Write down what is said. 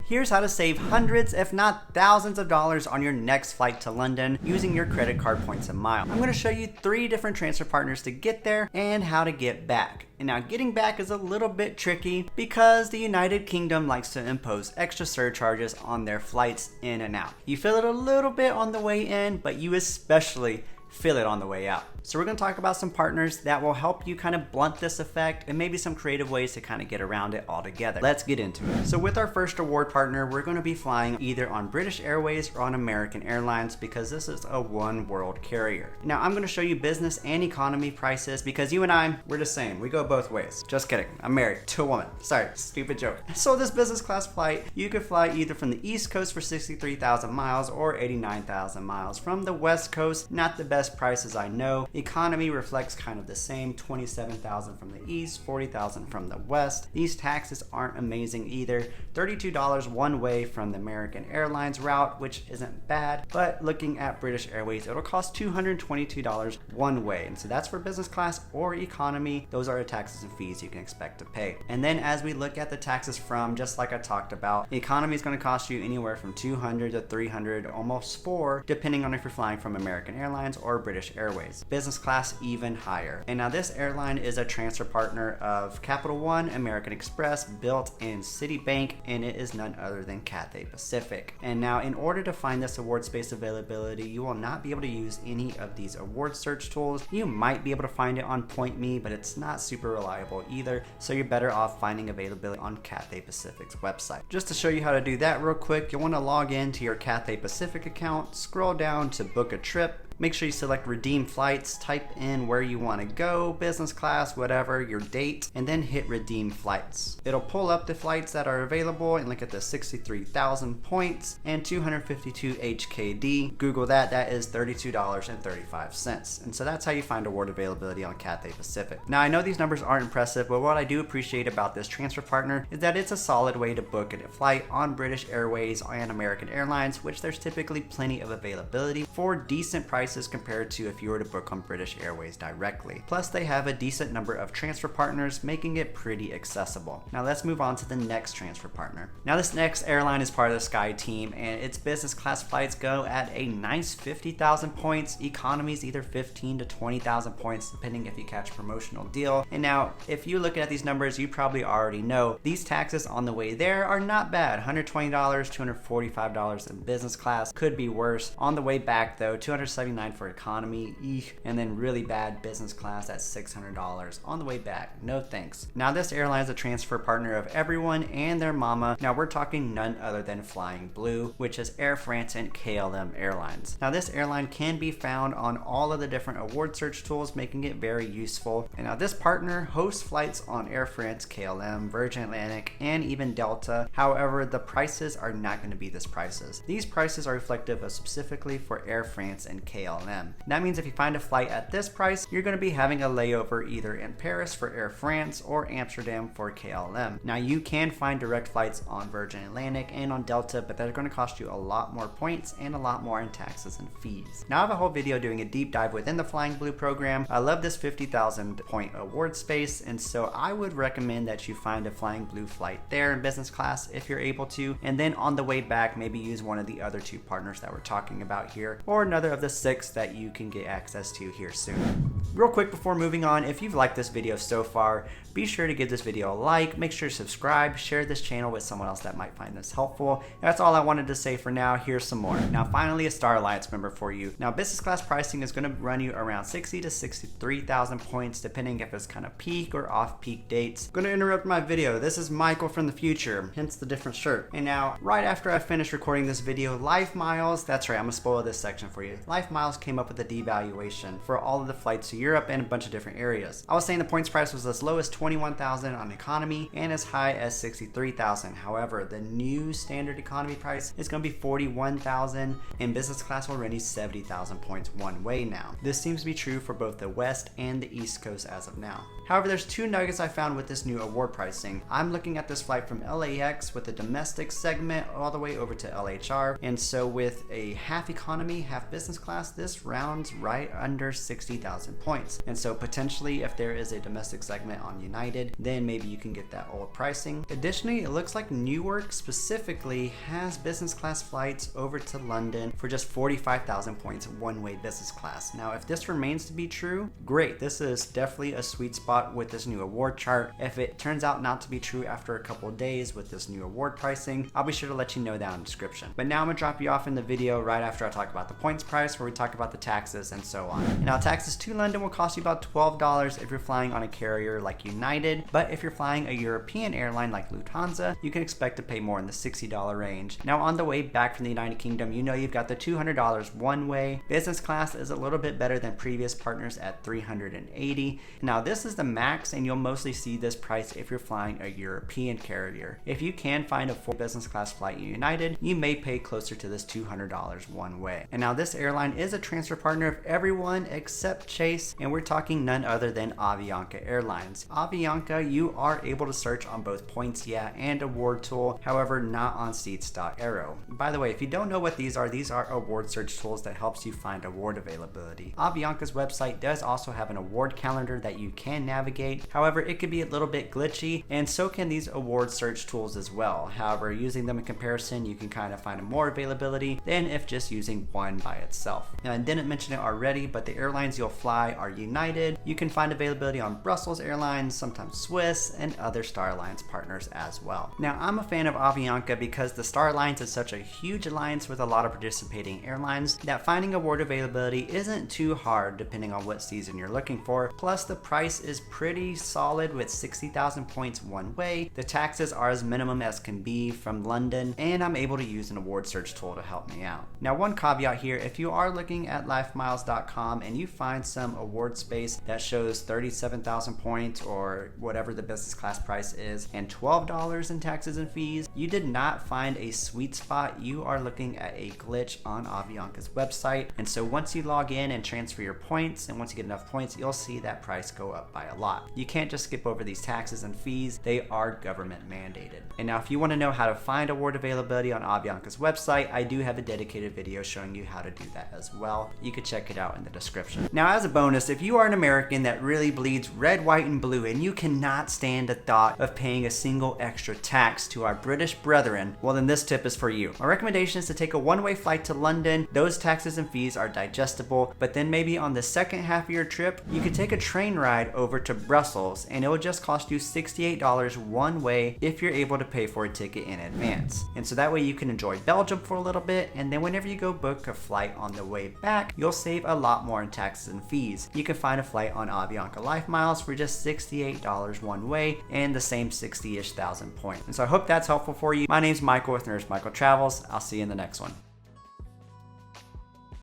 Here's how to save hundreds, if not thousands of dollars on your next flight to London using your credit card points and miles. I'm going to show you 3 different transfer partners to get there and how to get back. And now getting back is a little bit tricky because the United Kingdom likes to impose extra surcharges on their flights in and out. You feel it a little bit on the way in, but you especially feel it on the way out. So we're going to talk about some partners that will help you kind of blunt this effect and maybe some creative ways to kind of get around it altogether. Let's get into it. So with our first award partner, we're going to be flying either on British Airways or on American Airlines because this is a one world carrier. Now I'm going to show you business and economy prices because you and I, we're the same. We go both ways. Just kidding. I'm married to a woman. Sorry, stupid joke. So this business class flight, you could fly either from the East Coast for 63,000 miles or 89,000 miles. From the West Coast, not the best prices I know. Economy reflects kind of the same, 27,000 from the East, 40,000 from the West. These taxes aren't amazing either. $32 one way from the American Airlines route, which isn't bad, but looking at British Airways, it'll cost $222 one way. And so that's for business class or economy. Those are the taxes and fees you can expect to pay. And then as we look at the taxes from, just like I talked about, economy is going to cost you anywhere from $200 to $300, almost $400, depending on if you're flying from American Airlines or British Airways. Business class even higher. And now this airline is a transfer partner of Capital One, American Express, Bilt, and Citibank, and it is none other than Cathay Pacific. And now in order to find this award space availability, you will not be able to use any of these award search tools. You might be able to find it on PointMe, but it's not super reliable either, so you're better off finding availability on Cathay Pacific's website. Just to show you how to do that real quick, you'll want to log in to your Cathay Pacific account, scroll down to book a trip. Make sure you select redeem flights, type in where you want to go, business class, whatever, your date, and then hit redeem flights. It'll pull up the flights that are available and look at the 63,000 points and 252 HKD. Google that, that is $32.35. And so that's how you find award availability on Cathay Pacific. Now I know these numbers aren't impressive, but what I do appreciate about this transfer partner is that it's a solid way to book a flight on British Airways and American Airlines, which there's typically plenty of availability for decent prices compared to if you were to book on British Airways directly. Plus they have a decent number of transfer partners, making it pretty accessible. Now let's move on to the next transfer partner. Now this next airline is part of the Sky team, and its business class flights go at a nice 50,000 points. Economies either 15 to 20,000 points depending if you catch a promotional deal. And now if you look at these numbers, you probably already know these taxes on the way there are not bad. $120, $245 in business class, could be worse. On the way back though, $279 for economy, and then really bad business class at $600 on the way back. No thanks. Now this airline is a transfer partner of everyone and their mama. Now we're talking none other than Flying Blue, which is Air France and KLM Airlines. Now this airline can be found on all of the different award search tools, making it very useful. And now this partner hosts flights on Air France, KLM, Virgin Atlantic, and even Delta. However, the prices are not going to be these prices. These prices are reflective of specifically for Air France and KLM. That means if you find a flight at this price, you're going to be having a layover either in Paris for Air France or Amsterdam for KLM. Now you can find direct flights on Virgin Atlantic and on Delta, but they're going to cost you a lot more points and a lot more in taxes and fees. Now I have a whole video doing a deep dive within the Flying Blue program. I love this 50,000 point award space, and so I would recommend that you find a Flying Blue flight there in business class if you're able to, and then on the way back maybe use one of the other 2 partners that we're talking about here, or another of the 6 that you can get access to here soon. Real quick before moving on, if you've liked this video so far, be sure to give this video a like, make sure to subscribe, share this channel with someone else that might find this helpful. That's all I wanted to say for now. Here's some more. Now finally, a Star Alliance member for you. Now business class pricing is going to run you around 60 to 63,000 points depending if it's kind of peak or off peak dates. I'm going to interrupt my video. This is Michael from the future, hence the different shirt. And now right after I finished recording this video, Life Miles, that's right, I'm going to spoil this section for you. Life Miles came up with a devaluation for all of the flights to Europe and a bunch of different areas. I was saying the points price was as low as 21,000 on economy and as high as 63,000. However, the new standard economy price is going to be 41,000 and business class will run you 70,000 points one way now. This seems to be true for both the West and the East Coast as of now. However, there's 2 nuggets I found with this new award pricing. I'm looking at this flight from LAX with the domestic segment all the way over to LHR, and so with a half economy, half business class, class, this rounds right under 60,000 points. And so potentially if there is a domestic segment on United, then maybe you can get that old pricing. Additionally, it looks like Newark specifically has business class flights over to London for just 45,000 points one-way business class. Now, if this remains to be true, great. This is definitely a sweet spot with this new award chart. If it turns out not to be true after a couple of days with this new award pricing, I'll be sure to let you know down in the description. But now I'm gonna drop you off in the video right after I talk about the points price, where we talk about the taxes and so on. And now taxes to London will cost you about $12 if you're flying on a carrier like United, but if you're flying a European airline like Lufthansa, you can expect to pay more in the $60 range. Now on the way back from the United Kingdom, you know you've got the $200 one way. Business class is a little bit better than previous partners at $380. Now this is the max, and you'll mostly see this price if you're flying a European carrier. If you can find a full business class flight in United, you may pay closer to this $200 one way. And now this airline is a transfer partner of everyone except Chase, and we're talking none other than Avianca Airlines. Avianca, you are able to search on both Points Yeah and Award Tool, however not on Seats.aero. By the way, if you don't know what these are award search tools that helps you find award availability. Avianca's website does also have an award calendar that you can navigate. However, it could be a little bit glitchy, and so can these award search tools as well. However, using them in comparison, you can kind of find more availability than if just using one by itself. Now, I didn't mention it already, but the airlines you'll fly are United. You can find availability on Brussels Airlines, sometimes Swiss, and other Star Alliance partners as well. Now, I'm a fan of Avianca because the Star Alliance is such a huge alliance with a lot of participating airlines that finding award availability isn't too hard depending on what season you're looking for. Plus, the price is pretty solid with 60,000 points one way. The taxes are as minimum as can be from London, and I'm able to use an award search tool to help me out. Now, one caveat here, if you are looking at lifemiles.com and you find some award space that shows 37,000 points or whatever the business class price is and $12 in taxes and fees, you did not find a sweet spot. You are looking at a glitch on Avianca's website. And so once you log in and transfer your points, and once you get enough points, you'll see that price go up by a lot. You can't just skip over these taxes and fees. They are government mandated. And now if you want to know how to find award availability on Avianca's website, I do have a dedicated video showing you how to do that as well. You could check it out in the description. Now, as a bonus, if you are an American that really bleeds red, white, and blue, and you cannot stand the thought of paying a single extra tax to our British brethren, well then this tip is for you. My recommendation is to take a one-way flight to London. Those taxes and fees are digestible, but then maybe on the second half of your trip, you could take a train ride over to Brussels, and it will just cost you $68 one way if you're able to pay for a ticket in advance. And so that way you can enjoy Belgium for a little bit, and then whenever you go book a flight on the way back, you'll save a lot more in taxes and fees. You can find a flight on Avianca Life Miles for just $68 one way and the same 60-ish thousand points. And so I hope that's helpful for you. My name's Michael with Nurse Michael Travels. I'll see you in the next one.